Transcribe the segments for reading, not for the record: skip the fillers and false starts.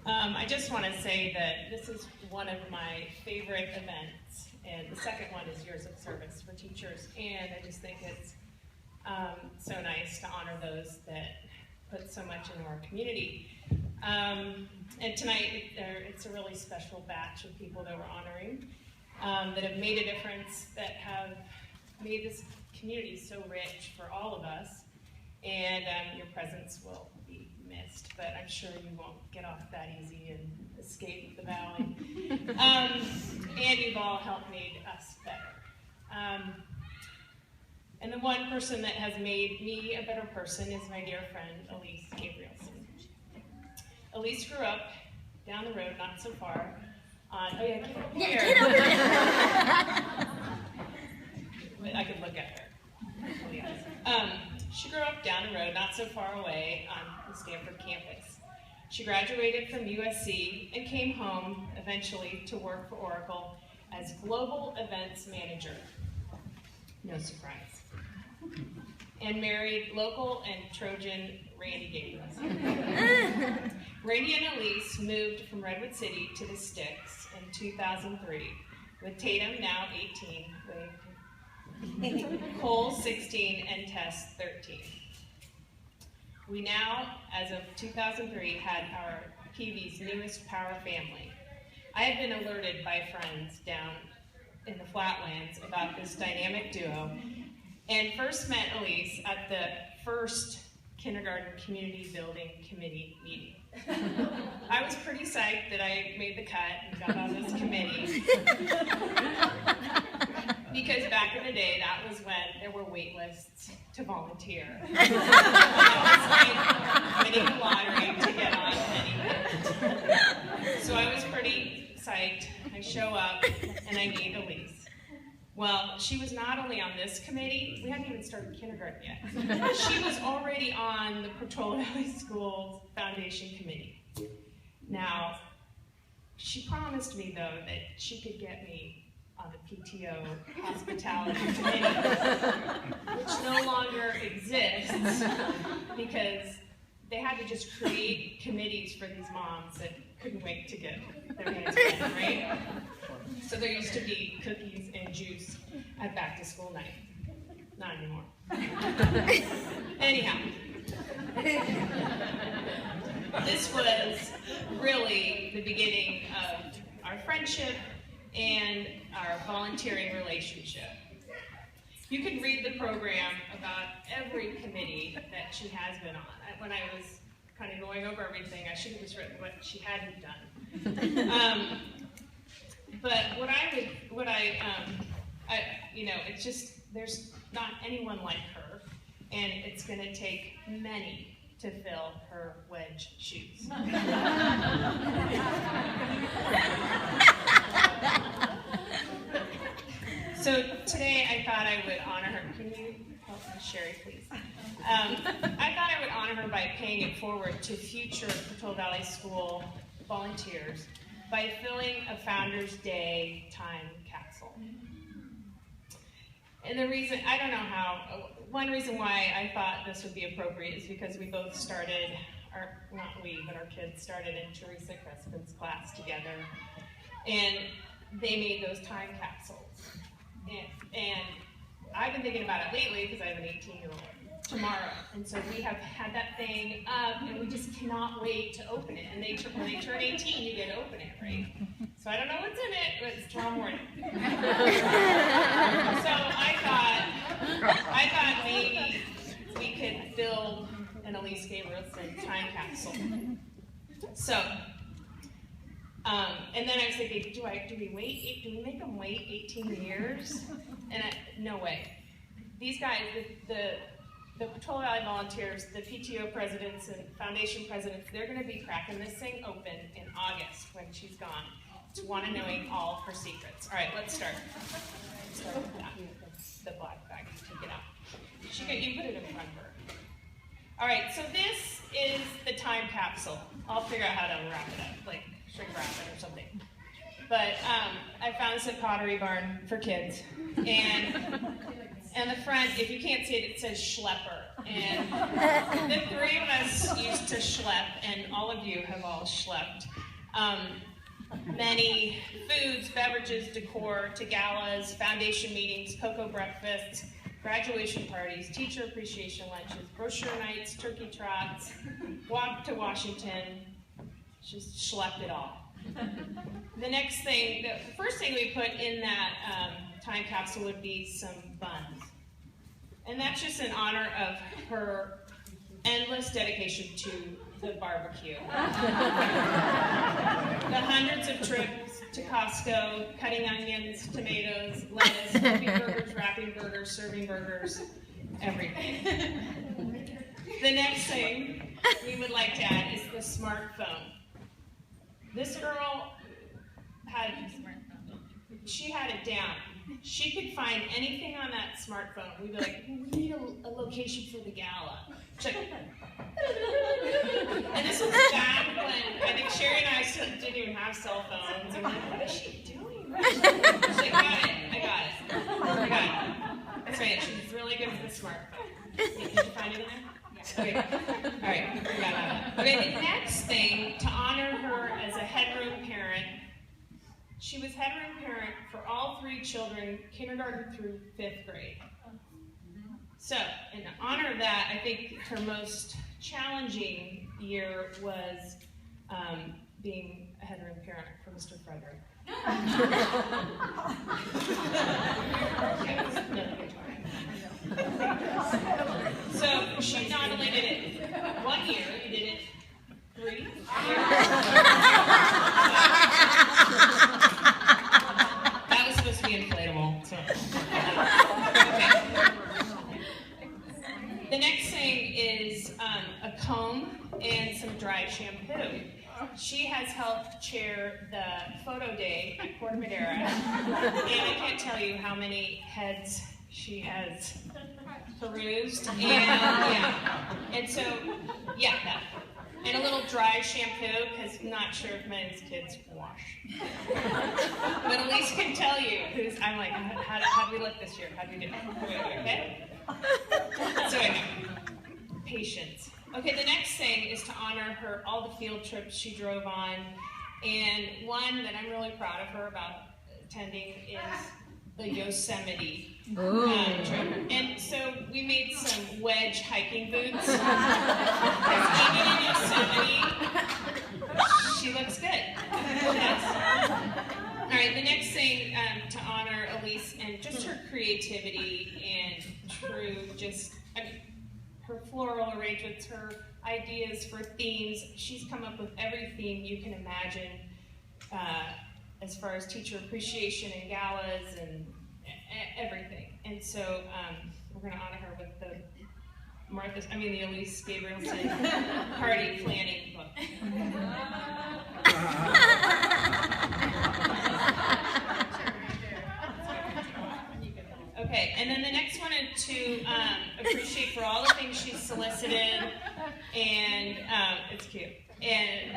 I just want to say that this is one of my favorite events, and the second one is Years of Service for Teachers, and I just think it's so nice to honor those that put so much into our community. And tonight, it's a really special batch of people that we're honoring that have made a difference, that have made this community so rich for all of us, and your presence will be missed, but I'm sure you won't get off that easy and escape the valley. And you've all helped make us better. And the one person that has made me a better person is my dear friend, Elise Gabrielson. Elise grew up down the road, not so far, on, oh yeah, get over here. Get over there. I could look at her. Oh, yeah. She grew up down the road, not so far away, on the Stanford campus. She graduated from USC and came home eventually to work for Oracle as Global Events Manager. No surprise. And married local and Trojan Randy Gabrielson. Randy and Elise moved from Redwood City to the Sticks in 2003, with Tatum, now 18, Cole 16, and Tess 13. We now, as of 2003, had our PV's newest power family. I had been alerted by friends down in the Flatlands about this dynamic duo, and first met Elise at the first kindergarten community building committee meeting. I was pretty psyched that I made the cut and got on this committee. Because back in the day, that was when there were wait lists to volunteer. It was like winning the lottery to get on anything. So I was pretty psyched. I show up and I meet Elise. Well, she was not only on this committee, we hadn't even started kindergarten yet. She was already on the Portola Valley Schools Foundation Committee. Now, she promised me, though, that she could get me on the PTO Hospitality Committee, which no longer exists because they had to just create committees for these moms that couldn't wait to get their hands on, right? So there used to be cookies and juice at back to school night. Not anymore. Anyhow, this was really the beginning of our friendship and our volunteering relationship. You can read the program about every committee that she has been on. When I was kind of going over everything, I should have just written what she hadn't done. But it's just, there's not anyone like her, and it's going to take many to fill her wedge shoes. So today I thought I would honor her. Can you help me, Sherry, please? I thought I would honor her by paying it forward to future Portola Valley School volunteers by filling a Founders Day time capsule. And the reason, I don't know how, one reason why I thought this would be appropriate is because we both started, not we, but our kids started in Teresa Crespin's class together. And they made those time capsules. And I've been thinking about it lately because I have an 18-year-old tomorrow. And so we have had that thing up, and we just cannot wait to open it. And when they turn 18, you get to open it, right? So I don't know what's in it, but it's tomorrow morning. So I thought maybe we could build an Elise Gabrielson time capsule. So, and then I was thinking, do we make them wait 18 years? And no way. These guys, the Portola Valley volunteers, the PTO presidents and foundation presidents, they're going to be cracking this thing open in August when she's gone to want to knowing all of her secrets. All right, let's start. Start with that. The black bag. Take it out. You put it in front of her. All right, so this is the time capsule. I'll figure out how to wrap it up, like shrink wrap it or something. But I found this at Pottery Barn for kids. And the front, if you can't see it, it says Schlepper. And the three of us used to schlep, and all of you have all schlepped, many foods, beverages, decor to galas, foundation meetings, cocoa breakfasts, graduation parties, teacher appreciation lunches, brochure nights, turkey trots, walk to Washington, just schlepped it all. The next thing, the first thing we put in that time capsule would be some buns. And that's just in honor of her endless dedication to the barbecue. The hundreds of trips to Costco, cutting onions, tomatoes, lettuce, flipping burgers, wrapping burgers, serving burgers, everything. The next thing we would like to add is the smartphone. This girl she had it down. She could find anything on that smartphone. We'd be like, we need a location for the gala. She's like, and this was back when I think Sherry and I still didn't even have cell phones. And we're like, what is she doing? She's like, I got it. That's right, she's really good with the smartphone. Did you find it in there? Okay. All right, we got that. Okay, the next thing, to honor her as a headroom parent, she was headroom parent for all three children, kindergarten through 5th grade. So, in honor of that, I think her most challenging year was being a headroom parent for Mr. Frederick. So, she not only did it 1 year, you did it 3 years. That was supposed to be inflatable. So. Okay. The next thing is a comb and some dry shampoo. She has helped chair the photo day at Corte Madera, and I can't tell you how many heads she has perused. And so, that. And a little dry shampoo, because I'm not sure if many of these kids wash. But Elise can tell you, I'm like, how do we look this year? How do we do? Okay? So anyway, patience. Okay, the next thing is to honor her, all the field trips she drove on. And one that I'm really proud of her about attending is the Yosemite trip. And so we made some wedge hiking boots. Even in Yosemite, she looks good. Yes. All right, the next thing to honor Elise and just her creativity and true, her floral arrangements, her ideas for themes. She's come up with every theme you can imagine as far as teacher appreciation and galas and everything. And so we're going to honor her with the Elise Gabrielson party planning book. Okay, and then the next one is to appreciate for all the things she's solicited, and it's cute, and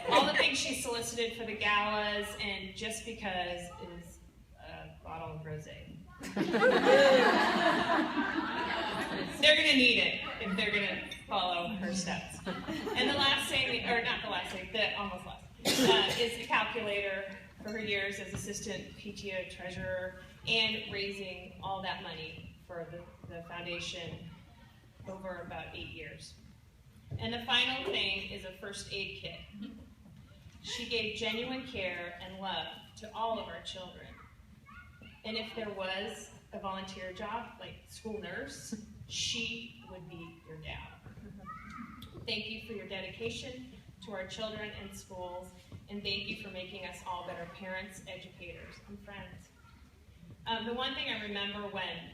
all the things she solicited for the galas, and just because is a bottle of rosé. They're going to need it if they're going to follow her steps. And the last thing, or not the last thing, the almost last, is a calculator for her years as assistant PTO treasurer and raising all that money for the foundation over about 8 years. And the final thing is a first aid kit. She gave genuine care and love to all of our children. And if there was a volunteer job, like school nurse, she would be your gal. Thank you for your dedication to our children and schools, and thank you for making us all better parents, educators, and friends. The one thing I remember when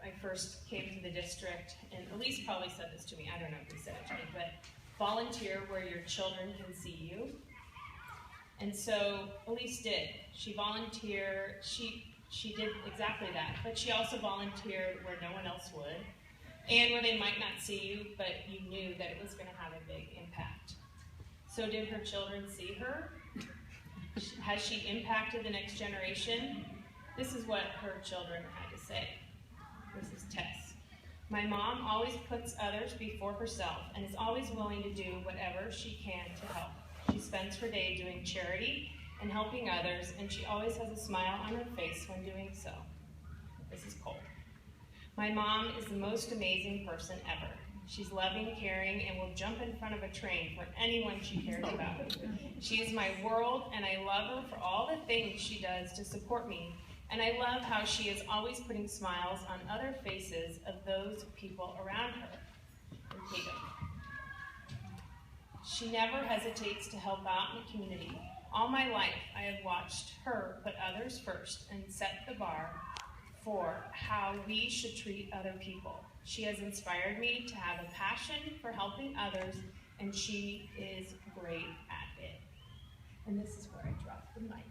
I first came to the district, and Elise probably said this to me, I don't know if he said it to me, but volunteer where your children can see you. And so Elise did. She volunteered, she did exactly that, but she also volunteered where no one else would, and where they might not see you, but you knew that it was going to have a big impact. So did her children see her? Has she impacted the next generation? This is what her children had to say. This is Tess. My mom always puts others before herself and is always willing to do whatever she can to help. She spends her day doing charity and helping others, and she always has a smile on her face when doing so. This is Cole. My mom is the most amazing person ever. She's loving, caring, and will jump in front of a train for anyone she cares about. She is my world, and I love her for all the things she does to support me. And I love how she is always putting smiles on other faces of those people around her. And Tatum. She never hesitates to help out in the community. All my life, I have watched her put others first and set the bar for how we should treat other people. She has inspired me to have a passion for helping others, and she is great at it. And this is where I drop the mic.